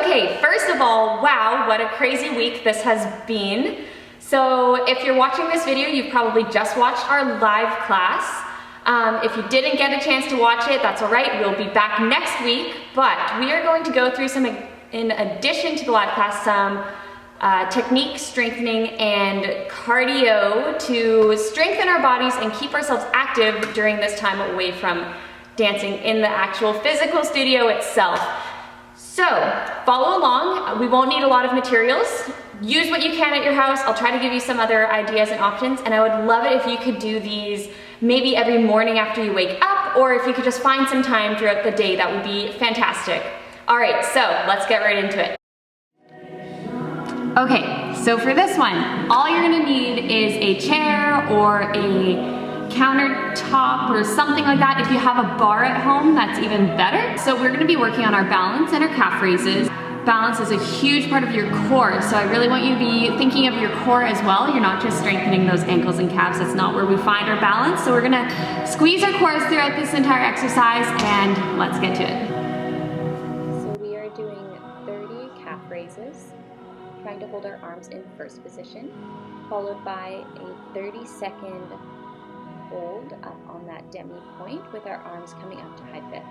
Okay, first of all, wow, what a crazy week this has been. So if you're watching this video, you've probably just watched our live class. If you didn't get a chance to watch it, that's all right. We'll be back next week, but we are going to go through some, in addition to the live class, some technique strengthening and cardio to strengthen our bodies and keep ourselves active during this time away from dancing in the actual physical studio itself. So follow along. We won't need a lot of materials. Use what you can at your house. I'll try to give you some other ideas and options, and I would love it if you could do these maybe every morning after you wake up, or if you could just find some time throughout the day. That would be fantastic. All right, so let's get right into it. Okay, so for this one, all you're gonna need is a chair or a countertop or something like that. If you have a bar at home, that's even better. So we're gonna be working on our balance and our calf raises. Balance is a huge part of your core, so I really want you to be thinking of your core as well. You're not just strengthening those ankles and calves. That's not where we find our balance. So we're gonna squeeze our cores throughout this entire exercise, and let's get to it. So we are doing 30 calf raises, trying to hold our arms in first position, followed by a 30-second hold up on that demi point with our arms coming up to high pivot.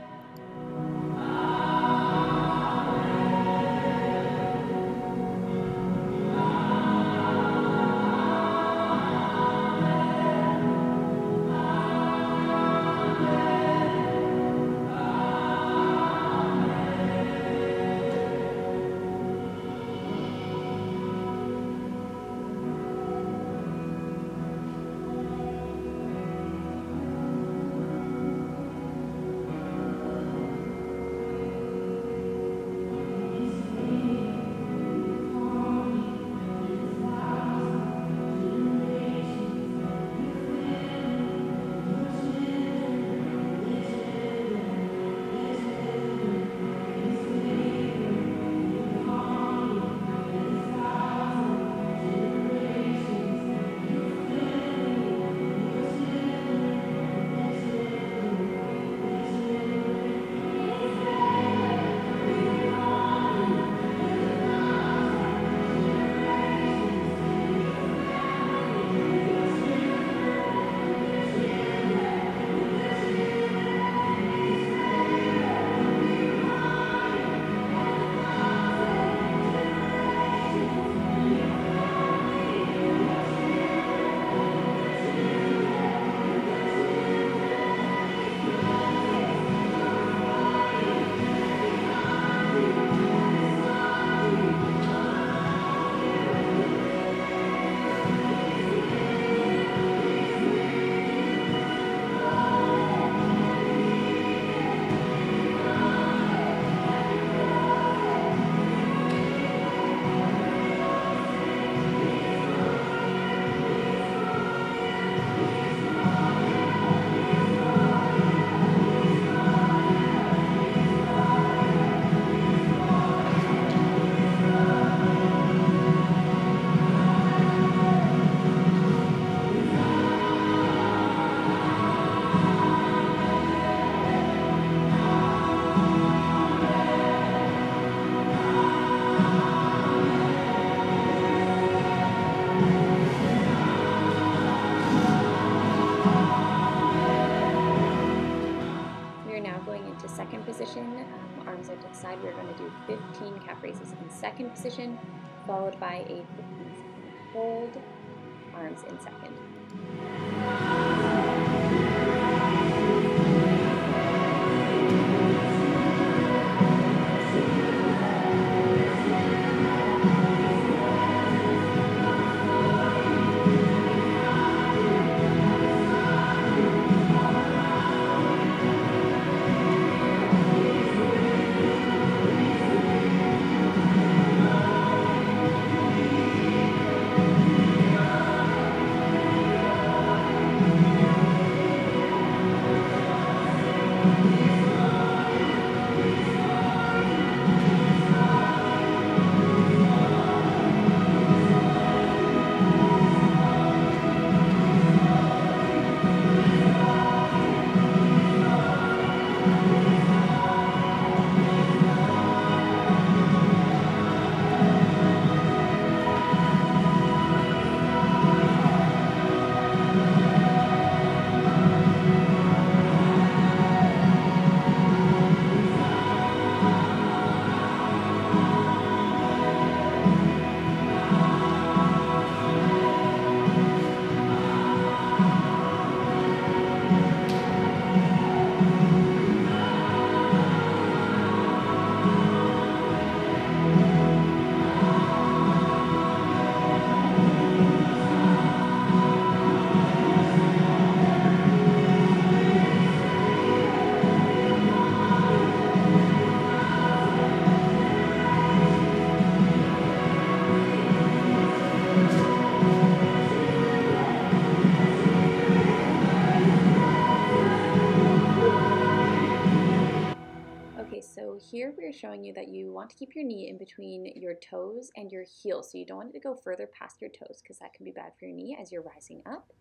Second position, arms out to the side. We're going to do 15 calf raises in second position, followed by a 15-second hold, arms in second. showing you that you want to keep your knee in between your toes and your heels. So you don't want it to go further past your toes because that can be bad for your knee as you're rising up.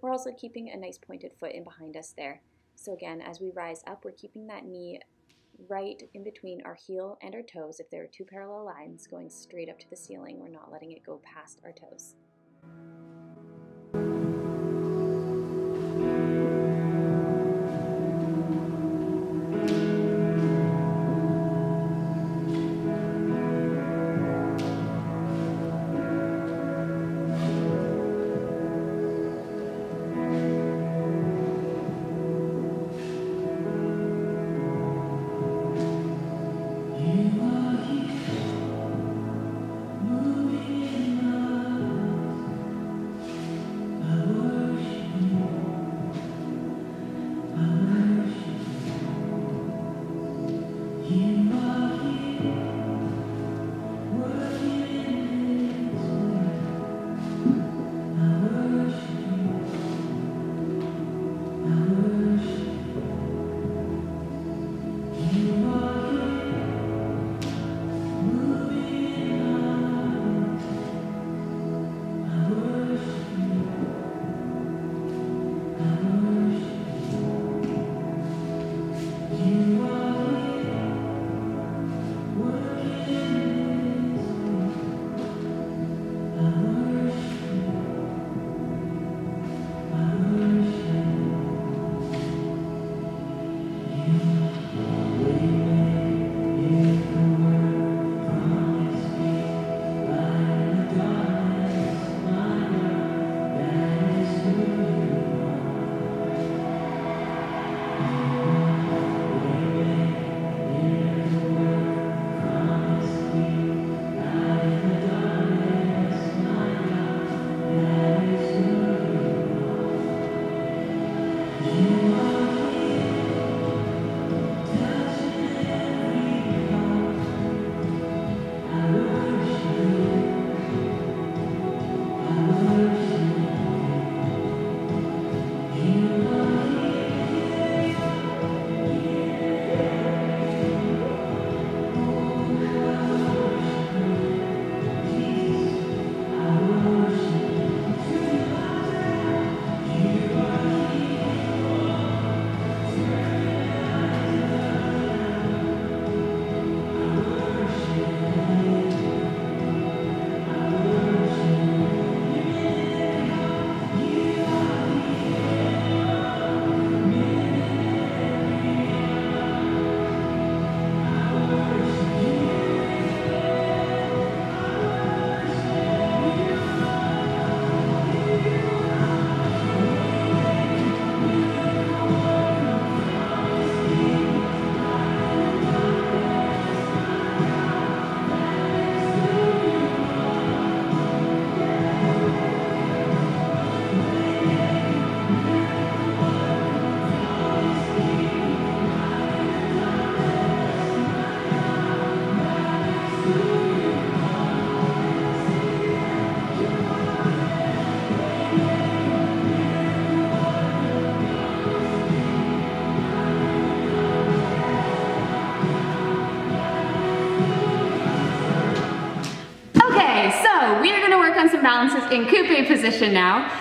We're also keeping a nice pointed foot in behind us there. So again, as we rise up, we're keeping that knee right in between our heel and our toes. If there are two parallel lines going straight up to the ceiling, we're not letting it go past our toes. Some balances in coupe position now.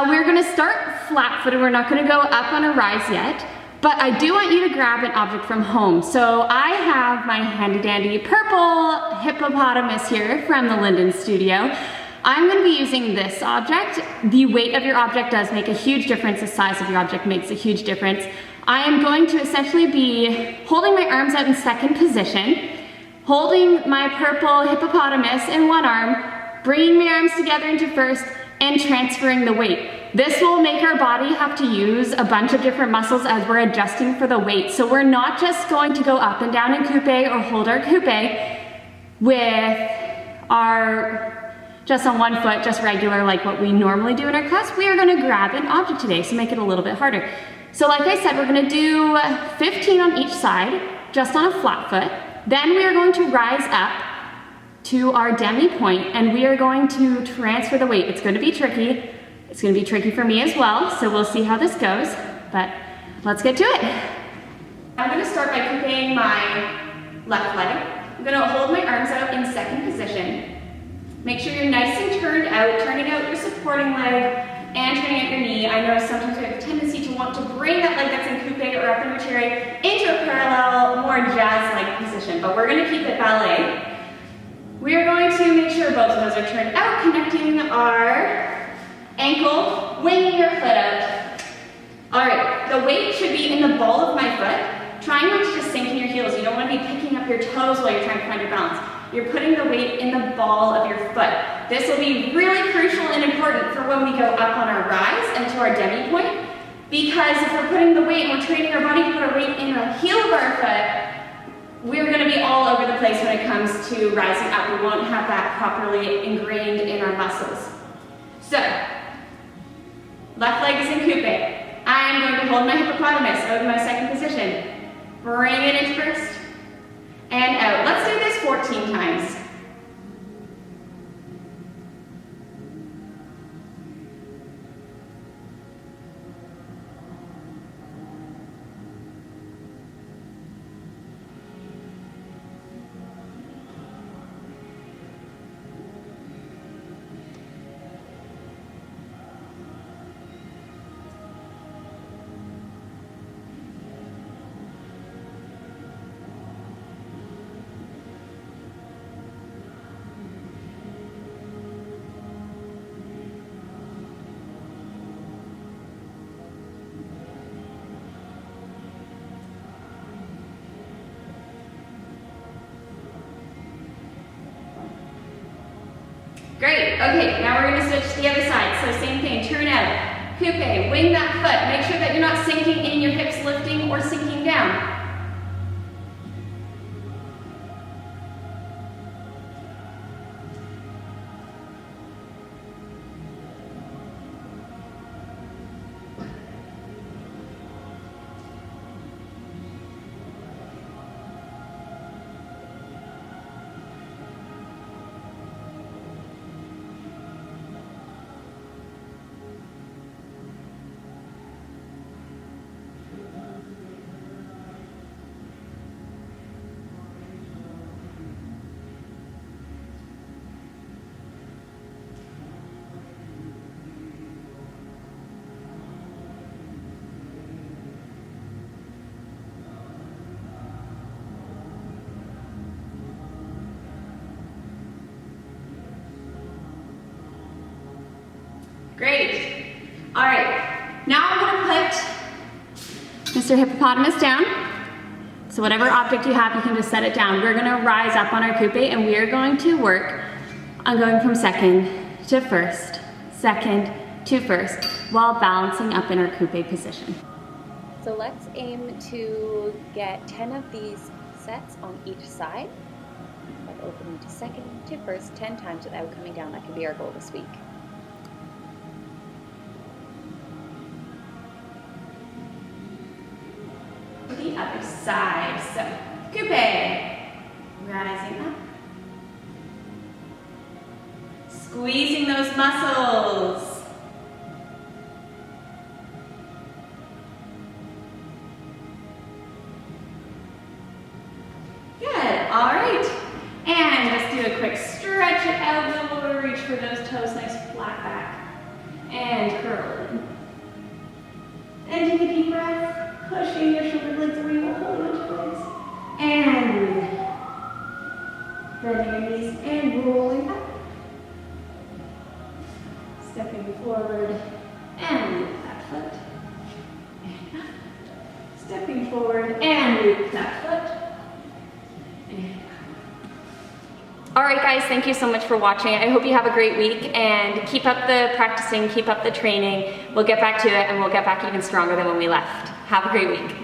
We're gonna start flat-footed. We're not gonna go up on a rise yet, but I do want you to grab an object from home. So I have my handy dandy purple hippopotamus here from the Linden Studio. I'm gonna be using this object. The weight of your object does make a huge difference. The size of your object makes a huge difference. I am going to essentially be holding my arms out in second position, holding my purple hippopotamus in one arm, bringing my arms together into first, and transferring the weight. This will make our body have to use a bunch of different muscles as we're adjusting for the weight. So we're not just going to go up and down in coupe or hold our coupe with our just on one foot, just regular like what we normally do in our class. We are gonna grab an object today, so make it a little bit harder. So like I said, we're gonna do 15 on each side, just on a flat foot. Then we are going to rise up to our demi point, and we are going to transfer the weight. It's gonna be tricky. It's gonna be tricky for me as well, so we'll see how this goes, but let's get to it. I'm gonna start by coupeing my left leg. I'm gonna hold my arms out in second position. Make sure you're nice and turned out, turning out your supporting leg and turning out your knee. I know sometimes we have a tendency to want to bring that leg that's in coupe or up in retiré into a parallel, more jazz-like position, but we're gonna keep it ballet. We are going to make sure both of those are turned out, connecting our ankle, winging your foot out. All right, the weight should be in the ball of my foot. Trying not to just sink in your heels. You don't want to be picking up your toes while you're trying to find your balance. You're putting the weight in the ball of your foot. This will be really crucial and important for when we go up on our rise and to our demi point, because if we're putting the weight and we're training our body to put our weight in the heel of our foot, we're going to be all over the place when it comes to rising up. We won't have that properly ingrained in our muscles. So, left leg is in coupe. I'm going to hold my hippopotamus out in my second position. Bring it into first and out. Let's do this 14 times. Great, okay, now we're gonna switch to the other side. So same thing, turn out, coupe, wing that foot. Make sure that you're not sinking in, your hips lifting or sinking down. Great. All right, now I'm gonna put Mr. Hippopotamus down. So whatever object you have, you can just set it down. We're gonna rise up on our coupe and we are going to work on going from second to first while balancing up in our coupe position. So let's aim to get 10 of these sets on each side, like opening to second to first 10 times without coming down. That could be our goal this week. The other side. So, coupe, rising up, squeezing those muscles. Good, all right. And just do a quick stretch it out, reach for those toes, nice flat back, and curl in. And take a deep breath. Pushing your shoulder blades away while holding onto your legs. And breathe. Bending your knees and rolling up. Stepping forward and loop that foot. And up. Stepping forward and loop that foot. And up. All right, guys, thank you so much for watching. I hope you have a great week and keep up the practicing, keep up the training. We'll get back to it and we'll get back even stronger than when we left. Have a great week.